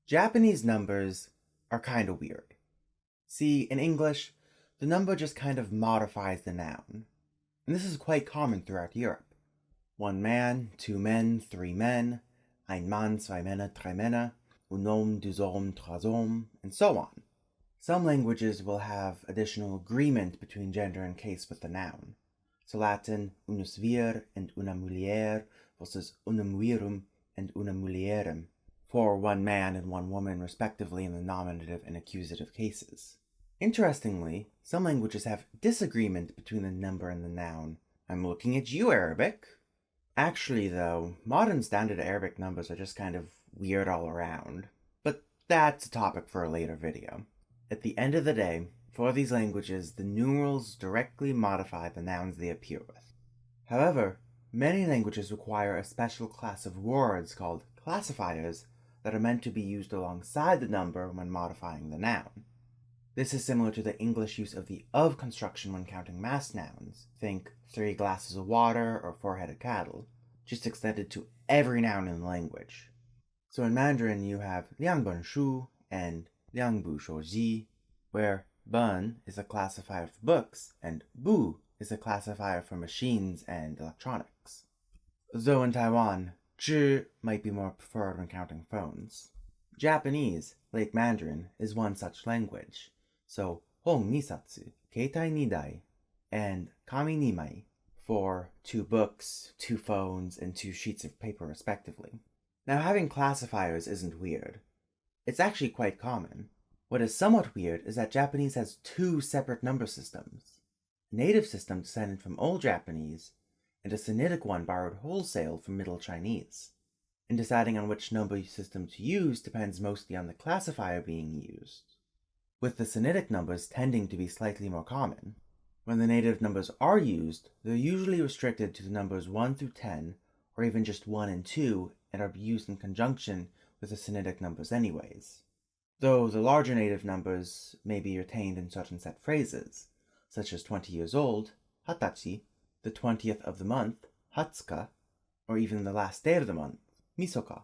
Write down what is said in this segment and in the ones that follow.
Japanese numbers are kind of weird. See, in English, the number just kind of modifies the noun, and this is quite common throughout Europe. One man, two men, three men, ein Mann, zwei Männer, drei Männer, un homme, deux hommes, trois hommes, and so on. Some languages will have additional agreement between gender and case with the noun. So Latin, unus vir and una mulier versus unum virum and una mulierem, for one man and one woman respectively in the nominative and accusative cases. Interestingly, some languages have disagreement between the number and the noun. I'm looking at you, Arabic. Actually, though, modern standard Arabic numbers are just kind of weird all around. But that's a topic for a later video. At the end of the day, for these languages, the numerals directly modify the nouns they appear with. However, many languages require a special class of words called classifiers that are meant to be used alongside the number when modifying the noun. This is similar to the English use of the of construction when counting mass nouns. Think 3 glasses of water or 4-headed cattle, just extended to every noun in the language. So in Mandarin you have 2本书 and 2部手机, where 本 is a classifier for books and 部 is a classifier for machines and electronics. Though in Taiwan, 知 might be more preferred when counting phones. Japanese, like Mandarin, is one such language. So, hon nisatsu, keitai nidai, and kami nimai, for 2 books, 2 phones, and 2 sheets of paper respectively. Now having classifiers isn't weird. It's actually quite common. What is somewhat weird is that Japanese has 2 separate number systems. A native system descended from Old Japanese, and a Sinitic one borrowed wholesale from Middle Chinese. And deciding on which number system to use depends mostly on the classifier being used, with the Sinitic numbers tending to be slightly more common. When the native numbers are used, they're usually restricted to the numbers 1 through 10, or even just 1 and 2, and are used in conjunction with the Sinitic numbers anyways. Though the larger native numbers may be retained in certain set phrases, such as 20 years old, hatachi, the 20th of the month, hatsuka, or even the last day of the month, misoka.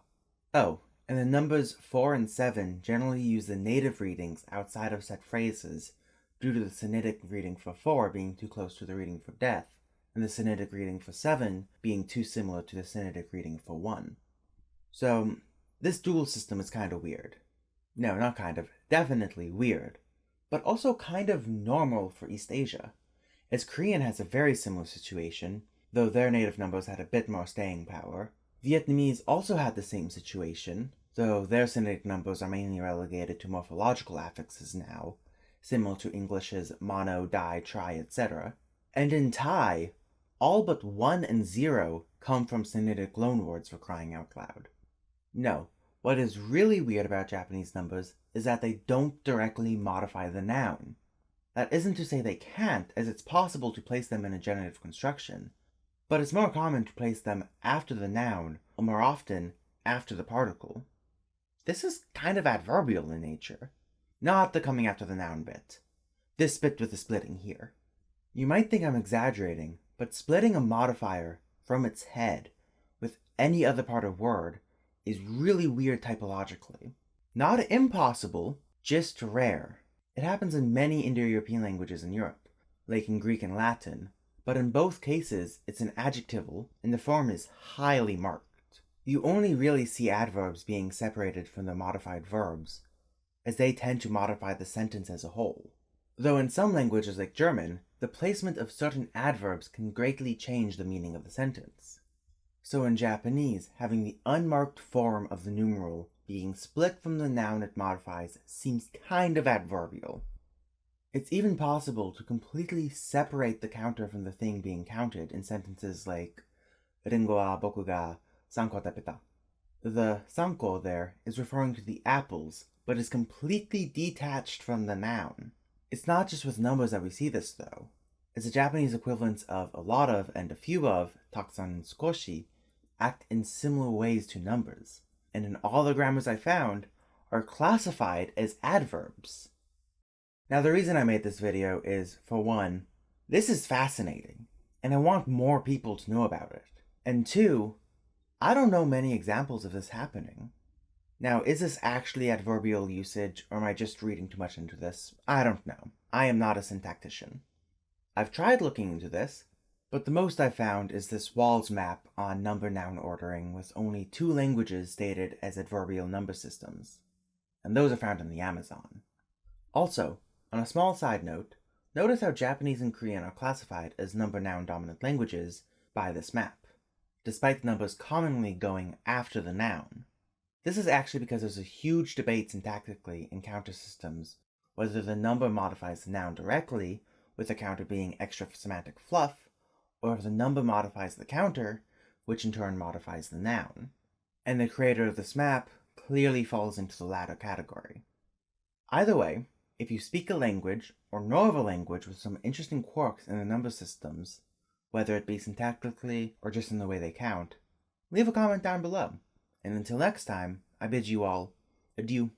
Oh, and the numbers 4 and 7 generally use the native readings outside of set phrases due to the Sinitic reading for 4 being too close to the reading for death, and the Sinitic reading for 7 being too similar to the Sinitic reading for 1. So, this dual system is kind of weird. No, not kind of, definitely weird, but also kind of normal for East Asia, as Korean has a very similar situation, though their native numbers had a bit more staying power. Vietnamese also had the same situation, though their Sinitic numbers are mainly relegated to morphological affixes now, similar to English's mono, di, tri, etc. And in Thai, all but 1 and 0 come from Sinitic loanwords, for crying out loud. No, what is really weird about Japanese numbers is that they don't directly modify the noun. That isn't to say they can't, as it's possible to place them in a genitive construction, but it's more common to place them after the noun, or more often, after the particle. This is kind of adverbial in nature. Not the coming after the noun bit. This bit with the splitting here. You might think I'm exaggerating, but splitting a modifier from its head with any other part of word is really weird typologically. Not impossible, just rare. It happens in many Indo-European languages in Europe, like in Greek and Latin, but in both cases it's an adjectival and the form is highly marked. You only really see adverbs being separated from the modified verbs, as they tend to modify the sentence as a whole. Though in some languages like German, the placement of certain adverbs can greatly change the meaning of the sentence. So in Japanese, having the unmarked form of the numeral being split from the noun it modifies seems kind of adverbial. It's even possible to completely separate the counter from the thing being counted in sentences like Ringo wa boku ga sanko tapeta. The sanko there is referring to the apples, but is completely detached from the noun. It's not just with numbers that we see this though, as the Japanese equivalents of a lot of and a few of, takusan and sukoshi, act in similar ways to numbers, and in all the grammars I found, are classified as adverbs. Now the reason I made this video is, for one, this is fascinating, and I want more people to know about it. And two, I don't know many examples of this happening. Now, is this actually adverbial usage, or am I just reading too much into this? I don't know. I am not a syntactician. I've tried looking into this, but the most I've found is this Wall's map on number-noun ordering with only 2 languages stated as adverbial number systems, and those are found in the Amazon. Also, on a small side note, notice how Japanese and Korean are classified as number-noun dominant languages by this map, despite the numbers commonly going after the noun. This is actually because there's a huge debate syntactically in counter systems whether the number modifies the noun directly, with the counter being extra semantic fluff, or if the number modifies the counter, which in turn modifies the noun. And the creator of this map clearly falls into the latter category. Either way, if you speak a language, or know of a language with some interesting quirks in the number systems, whether it be syntactically or just in the way they count, leave a comment down below. And until next time, I bid you all adieu.